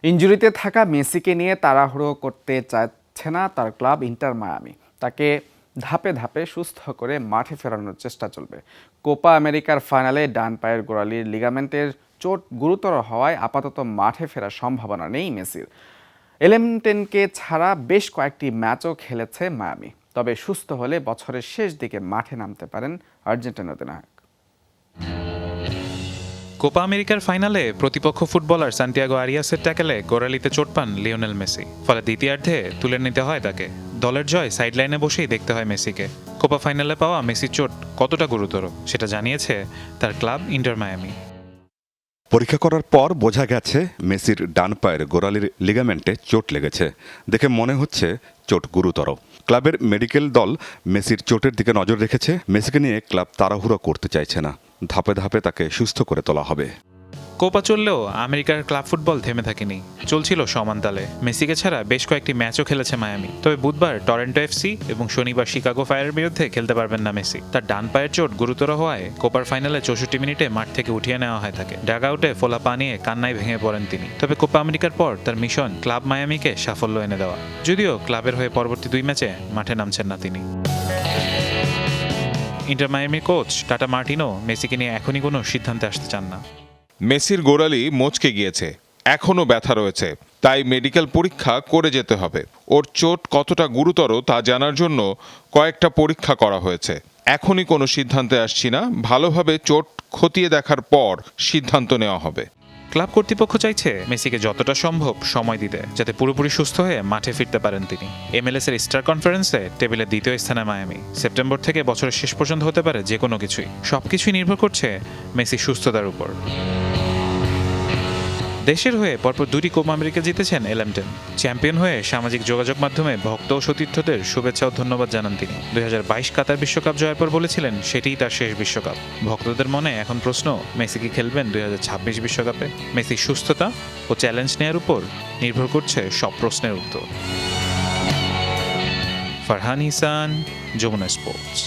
ইনজুরিতে থাকা মেসিকে নিয়ে তাড়াহুড়ো করতে চাচ্ছে না তার ক্লাব ইন্টার মায়ামি। তাকে ধাপে ধাপে সুস্থ করে মাঠে ফেরানোর চেষ্টা চলবে। কোপা আমেরিকার ফাইনালে ডান পায়ের গোড়ালির লিগামেন্টের চোট গুরুতর হওয়ায় আপাতত মাঠে ফেরার সম্ভাবনা নেই মেসির। এলেমটেনকে ছাড়া বেশ কয়েকটি ম্যাচও খেলেছে মায়ামি। তবে সুস্থ হলে বছরের শেষ দিকে মাঠে নামতে পারেন আর্জেন্টিনা অধিনায়ক। কোপা আমেরিকার ফাইনালে প্রতিপক্ষ ফুটবলার সান্টিয়াগো আরিয়াসের ট্যাকেলে গোড়ালিতে চোট পান লিওনেল মেসি। ফলে দ্বিতীয়ার্ধে তুলে নিতে হয় তাকে। দলের জয় সাইডলাইনে বসেই দেখতে হয় মেসিকে। কোপা ফাইনালে পাওয়া মেসির চোট কতটা গুরুতর সেটা জানিয়েছে তার ক্লাব ইন্টার মায়ামি। পরীক্ষা করার পর বোঝা গেছে মেসির ডান পায়ের গোড়ালির লিগামেন্টে চোট লেগেছে। দেখে মনে হচ্ছে চোট গুরুতর। ক্লাবের মেডিকেল দল মেসির চোটের দিকে নজর রেখেছে। মেসিকে নিয়ে ক্লাব তাড়াহুড়ো করতে চাইছে না। ধাপে ধাপে তাকে সুস্থ করে তোলা হবে। কোপা চললেও আমেরিকার ক্লাব ফুটবল থেমে থাকেনি, চলছিল সমান তালে। মেসিকে ছাড়া বেশ কয়েকটি ম্যাচও খেলেছে মায়ামি। তবে বুধবার টরন্টো এফসি এবং শনিবার শিকাগো ফায়ারের বিরুদ্ধে খেলতে পারবেন না মেসি। তার ডান পায়ের চোট গুরুতর হওয়ায় কোপার ফাইনালে 64 মিনিটে মাঠ থেকে উঠিয়ে নেওয়া হয় তাকে। ডাগ আউটে ফোলা পা নিয়ে কান্নায় ভেঙে পড়েন তিনি। তবে কোপা আমেরিকার পর তার মিশন ক্লাব মায়ামিকে সাফল্য এনে দেওয়া, যদিও ক্লাবের হয়ে পরবর্তী 2 ম্যাচে মাঠে নামছেন না তিনি। ইন্টার মায়ামির কোচ টাটা মার্টিনো মেসিকে নিয়ে এখনই কোনো সিদ্ধান্তে আসতে চান না। মেসির গোড়ালি মচকে গিয়েছে, এখনও ব্যথা রয়েছে, তাই মেডিকেল পরীক্ষা করে যেতে হবে। ওর চোট কতটা গুরুতর তা জানার জন্য কয়েকটা পরীক্ষা করা হয়েছে। এখনই কোনো সিদ্ধান্তে আসছি না, ভালোভাবে চোট খতিয়ে দেখার পর সিদ্ধান্ত নেওয়া হবে। ক্লাব কর্তৃপক্ষ চাইছে মেসিকে যতটা সম্ভব সময় দিতে, যাতে পুরোপুরি সুস্থ হয়ে মাঠে ফিরতে পারেন তিনি। MLS এর স্টার কনফারেন্সে টেবিলের দ্বিতীয় স্থানে মায়ামি। সেপ্টেম্বর থেকে বছরের শেষ পর্যন্ত হতে পারে যে কোনো কিছুই। সবকিছুই নির্ভর করছে মেসির সুস্থতার উপর। দেশের হয়ে পরপর 2টি কোপা আমেরিকা জিতেছেন এলেমটেন। চ্যাম্পিয়ন হয়ে সামাজিক যোগাযোগ মাধ্যমে ভক্ত ও সতীর্থদের শুভেচ্ছা ও ধন্যবাদ জানান তিনি। 2022 কাতার বিশ্বকাপ জয়ের পর বলেছিলেন সেটিই তার শেষ বিশ্বকাপ। ভক্তদের মনে এখন প্রশ্ন, মেসি কি খেলবেন 2026 বিশ্বকাপে? মেসির সুস্থতা ও চ্যালেঞ্জ নেয়ার উপর নির্ভর করছে সব প্রশ্নের উত্তর। ফারহান ইহসান, যমুনা স্পোর্টস।